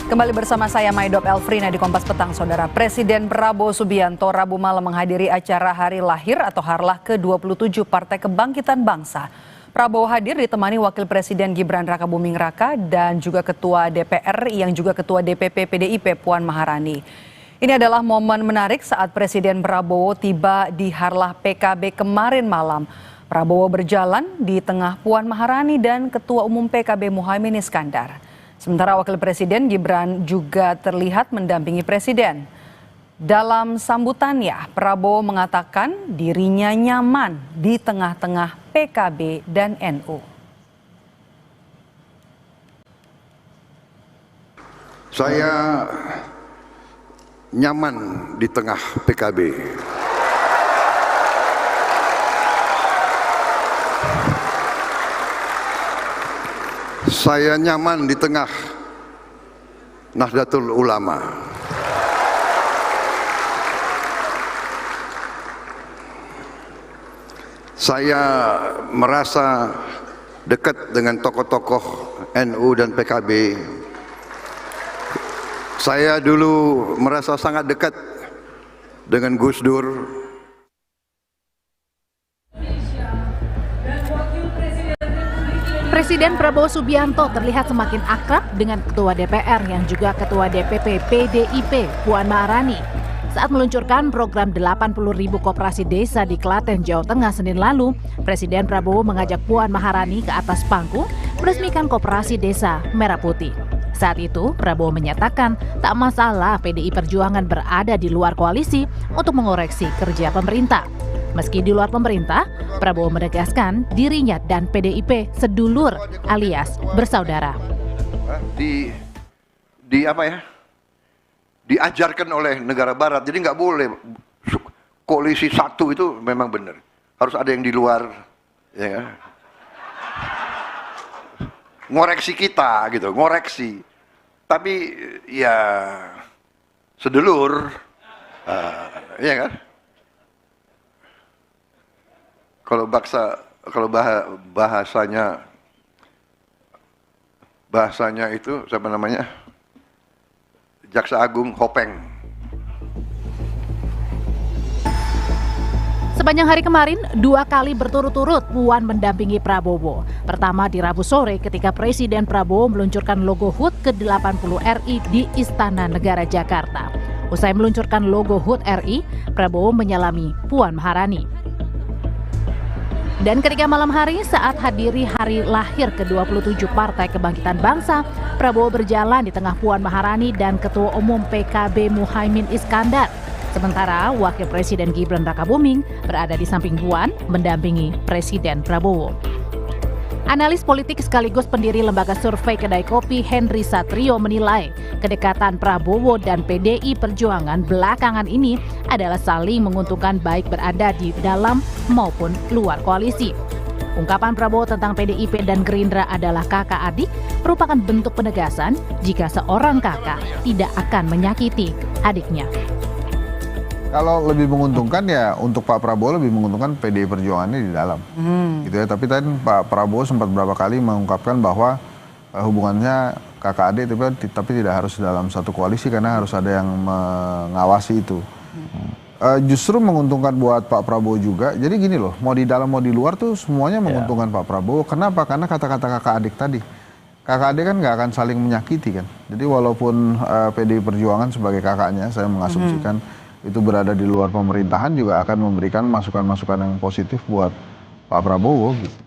Kembali bersama saya Maidop Elfrina di Kompas Petang, Saudara. Presiden Prabowo Subianto Rabu malam menghadiri acara Hari Lahir atau Harlah ke-27 Partai Kebangkitan Bangsa. Prabowo hadir ditemani Wakil Presiden Gibran Rakabuming Raka dan juga Ketua DPR yang juga Ketua DPP PDIP Puan Maharani. Ini adalah momen menarik saat Presiden Prabowo tiba di Harlah PKB kemarin malam. Prabowo berjalan di tengah Puan Maharani dan Ketua Umum PKB Muhaimin Iskandar. Sementara Wakil Presiden Gibran juga terlihat mendampingi Presiden. Dalam sambutannya, Prabowo mengatakan dirinya nyaman di tengah-tengah PKB dan NU. Saya nyaman di tengah PKB. Saya nyaman di tengah Nahdlatul Ulama. Saya merasa dekat dengan tokoh-tokoh NU dan PKB. Saya dulu merasa sangat dekat dengan Gus Dur. Presiden Prabowo Subianto terlihat semakin akrab dengan Ketua DPR yang juga Ketua DPP PDIP Puan Maharani saat meluncurkan program 80.000 koperasi desa di Klaten, Jawa Tengah Senin lalu. Presiden Prabowo mengajak Puan Maharani ke atas panggung meresmikan koperasi desa Merah Putih. Saat itu Prabowo menyatakan tak masalah PDI Perjuangan berada di luar koalisi untuk mengoreksi kerja pemerintah. Meski di luar pemerintah, Prabowo menegaskan dirinya dan PDIP sedulur alias bersaudara. Diajarkan oleh negara barat, jadi nggak boleh koalisi satu itu memang benar. Harus ada yang di luar, ya kan? Ngoreksi kita gitu, ngoreksi. Tapi ya sedulur, ya kan? Kalau bahasanya itu siapa namanya? Jaksa Agung Hopeng. Sepanjang hari kemarin, 2 kali berturut-turut Puan mendampingi Prabowo. Pertama di Rabu sore ketika Presiden Prabowo meluncurkan logo HUT ke-80 RI di Istana Negara Jakarta. Usai meluncurkan logo HUT RI, Prabowo menyalami Puan Maharani. Dan ketika malam hari saat hadiri Hari Lahir ke-27 Partai Kebangkitan Bangsa, Prabowo berjalan di tengah Puan Maharani dan Ketua Umum PKB Muhaimin Iskandar. Sementara Wakil Presiden Gibran Rakabuming berada di samping Puan mendampingi Presiden Prabowo. Analis politik sekaligus pendiri lembaga survei Kedai Kopi Henry Satrio menilai kedekatan Prabowo dan PDI Perjuangan belakangan ini adalah saling menguntungkan baik berada di dalam maupun luar koalisi. Ungkapan Prabowo tentang PDIP dan Gerindra adalah kakak adik merupakan bentuk penegasan jika seorang kakak tidak akan menyakiti adiknya. Kalau lebih menguntungkan ya untuk Pak Prabowo lebih menguntungkan PDI Perjuangannya di dalam, gitu ya. Tapi tadi Pak Prabowo sempat beberapa kali mengungkapkan bahwa hubungannya kakak adik, tapi tidak harus dalam satu koalisi karena harus ada yang mengawasi itu. Justru menguntungkan buat Pak Prabowo juga. Jadi gini loh, mau di dalam mau di luar tuh semuanya menguntungkan Pak Prabowo. Kenapa? Karena kata-kata kakak adik tadi. Kakak adik kan nggak akan saling menyakiti kan. Jadi walaupun PDI Perjuangan sebagai kakaknya, saya mengasumsikan itu berada di luar pemerintahan juga akan memberikan masukan-masukan yang positif buat Pak Prabowo gitu.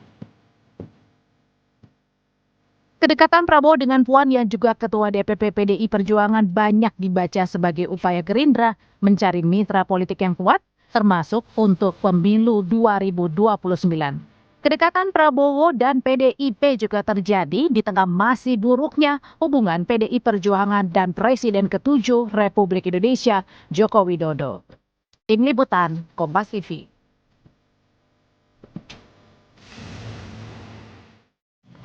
Kedekatan Prabowo dengan Puan yang juga Ketua DPP PDI Perjuangan banyak dibaca sebagai upaya Gerindra mencari mitra politik yang kuat, termasuk untuk pemilu 2029. Kedekatan Prabowo dan PDIP juga terjadi di tengah masih buruknya hubungan PDI Perjuangan dan Presiden ke-7 Republik Indonesia, Joko Widodo. Tim Liputan, Kompas TV.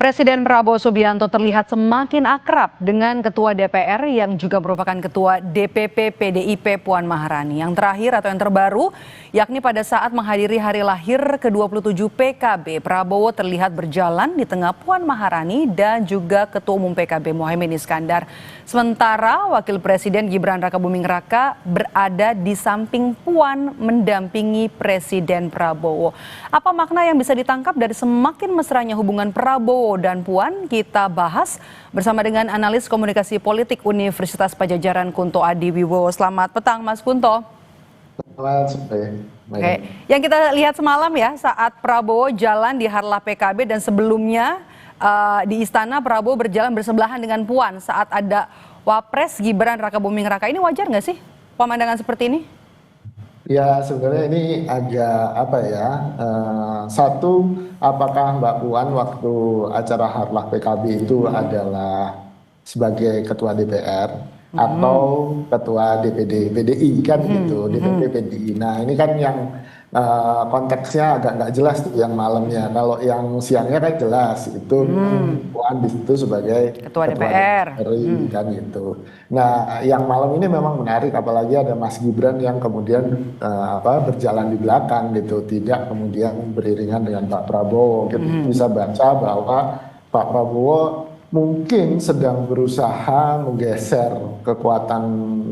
Presiden Prabowo Subianto terlihat semakin akrab dengan Ketua DPR yang juga merupakan Ketua DPP PDIP Puan Maharani. Yang terakhir atau yang terbaru, yakni pada saat menghadiri hari lahir ke-27 PKB, Prabowo terlihat berjalan di tengah Puan Maharani dan juga Ketua Umum PKB Mohaimin Iskandar. Sementara Wakil Presiden Gibran Rakabuming Raka berada di samping Puan mendampingi Presiden Prabowo. Apa makna yang bisa ditangkap dari semakin mesranya hubungan Prabowo dan Puan? Kita bahas bersama dengan analis komunikasi politik Universitas Padjadjaran Kunto Adiwibowo. Selamat petang Mas Kunto. Selamat sore. Oke. Yang kita lihat semalam ya saat Prabowo jalan di Harlah PKB dan sebelumnya di istana Prabowo berjalan bersebelahan dengan Puan saat ada Wapres Gibran Rakabuming Raka. Ini wajar nggak sih pemandangan seperti ini? Ya sebenarnya ini agak apa ya, satu apakah Mbak Puan waktu acara Harlah PKB itu adalah sebagai Ketua DPR atau Ketua DPD PDI kan gitu, DPP PDI. Nah ini kan yang konteksnya agak nggak jelas tuh yang malamnya. Kalau yang siangnya kan jelas itu Puan di situ sebagai Ketua DPR kan gitu. Nah yang malam ini memang menarik, apalagi ada Mas Gibran yang kemudian berjalan di belakang gitu, tidak kemudian beriringan dengan Pak Prabowo. Kita bisa baca bahwa Pak Prabowo mungkin sedang berusaha menggeser kekuatan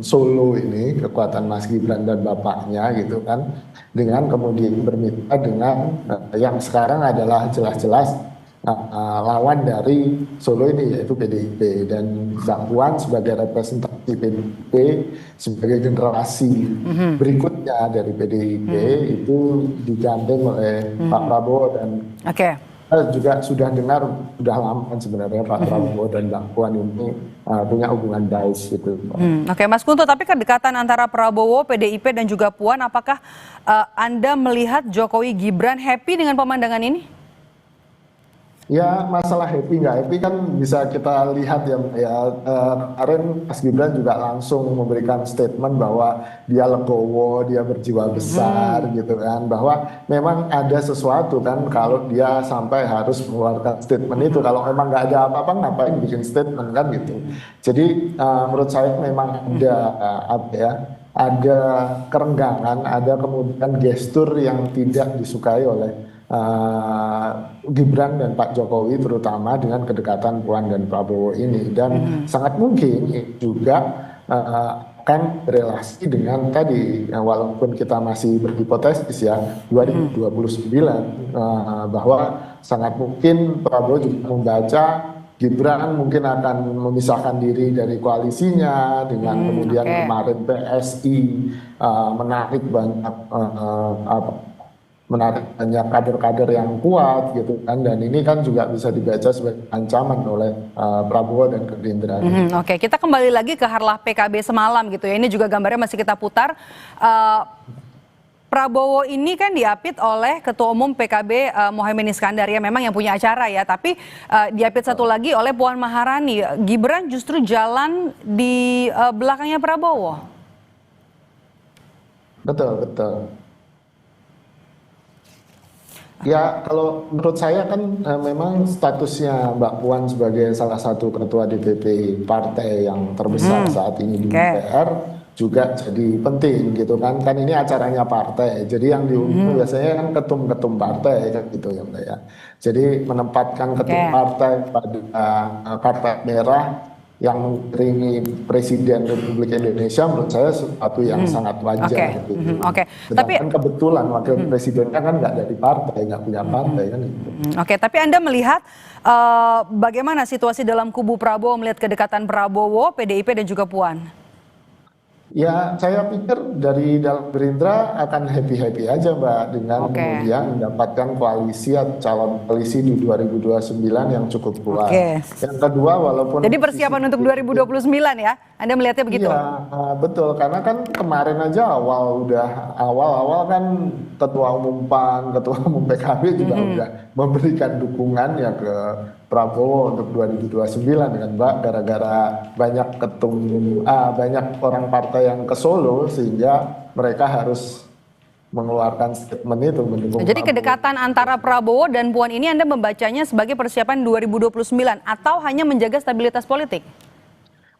Solo ini, kekuatan Mas Gibran dan bapaknya gitu kan, dengan kemudian bermitra dengan yang sekarang adalah jelas-jelas lawan dari Solo ini, yaitu PDIP, dan Mbak Puan sebagai representasi PDIP sebagai generasi berikutnya dari PDIP itu digandeng oleh Pak Prabowo. Dan juga sudah dengar sudah lama kan sebenarnya Pak Prabowo dan Mbak Puan ini punya hubungan baik gitu. Oke, Mas Kunto, tapi kedekatan antara Prabowo, PDIP dan juga Puan, apakah Anda melihat Jokowi Gibran happy dengan pemandangan ini? Ya masalah happy nggak happy kan bisa kita lihat ya, kemarin Mas Gibran juga langsung memberikan statement bahwa dia legowo, dia berjiwa besar gitu kan, bahwa memang ada sesuatu kan kalau dia sampai harus mengeluarkan statement itu. Kalau memang nggak ada apa-apa ngapain bikin statement kan gitu. Jadi menurut saya memang ada ada kerenggangan, ada kemudian gestur yang tidak disukai oleh Gibran dan Pak Jokowi, terutama dengan kedekatan Puan dan Prabowo ini, dan sangat mungkin juga akan berelasi dengan tadi, walaupun kita masih berhipotesis ya 2029, bahwa sangat mungkin Prabowo juga membaca Gibran mungkin akan memisahkan diri dari koalisinya, dengan kemudian kemarin PSI menarik banyak kader-kader yang kuat gitu kan, dan ini kan juga bisa dibaca sebagai ancaman oleh Prabowo dan Gerindra. Oke, kita kembali lagi ke Harlah PKB semalam gitu ya. Ini juga gambarnya masih kita putar. Prabowo ini kan diapit oleh Ketua Umum PKB Mohaimin Iskandar ya, memang yang punya acara ya, tapi diapit satu lagi oleh Puan Maharani. Gibran justru jalan di belakangnya Prabowo. Betul. Ya kalau menurut saya kan memang statusnya Mbak Puan sebagai salah satu ketua DPP partai yang terbesar saat ini di DPR juga jadi penting gitu kan. Kan ini acaranya partai, jadi yang diundang biasanya kan ketum-ketum partai kan gitu ya Mbak ya. Jadi menempatkan ketum partai pada karpet merah yang mengiringi Presiden Republik Indonesia menurut saya sesuatu yang sangat wajar. Gitu. Tapi kebetulan wakil presidennya kan nggak dari partai, nggak punya partai kan. Gitu. Tapi Anda melihat bagaimana situasi dalam kubu Prabowo melihat kedekatan Prabowo, PDIP dan juga Puan? Ya, saya pikir dari dalam Gerindra akan happy-happy aja Mbak dengan kemudian mendapatkan koalisi atau calon koalisi di 2029 yang cukup kuat. Yang kedua, walaupun jadi persiapan untuk 2029 ya, Anda melihatnya begitu? Iya, betul. Karena kan kemarin aja awal-awal kan Ketua Umum PAN, Ketua Umum PKB juga udah memberikan dukungannya ke Prabowo untuk 2029 kan Mbak, gara-gara banyak banyak orang partai yang ke Solo sehingga mereka harus mengeluarkan statement itu mendukung Jadi Prabowo. kedekatan antara Prabowo dan Puan ini Anda membacanya sebagai persiapan 2029 atau hanya menjaga stabilitas politik?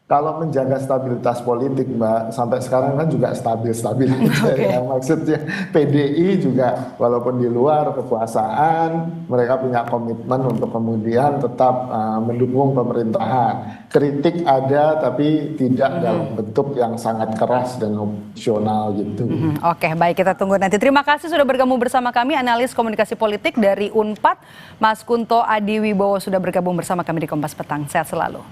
Kalau menjaga stabilitas politik, Mbak, sampai sekarang kan juga stabil-stabil aja ya. Maksudnya PDI juga walaupun di luar kekuasaan, mereka punya komitmen untuk kemudian tetap mendukung pemerintahan. Kritik ada, tapi tidak dalam bentuk yang sangat keras dan opsional gitu. Oke, baik, kita tunggu nanti. Terima kasih sudah bergabung bersama kami, analis komunikasi politik dari Unpad, Mas Kunto Adiwibowo sudah bergabung bersama kami di Kompas Petang. Sehat selalu.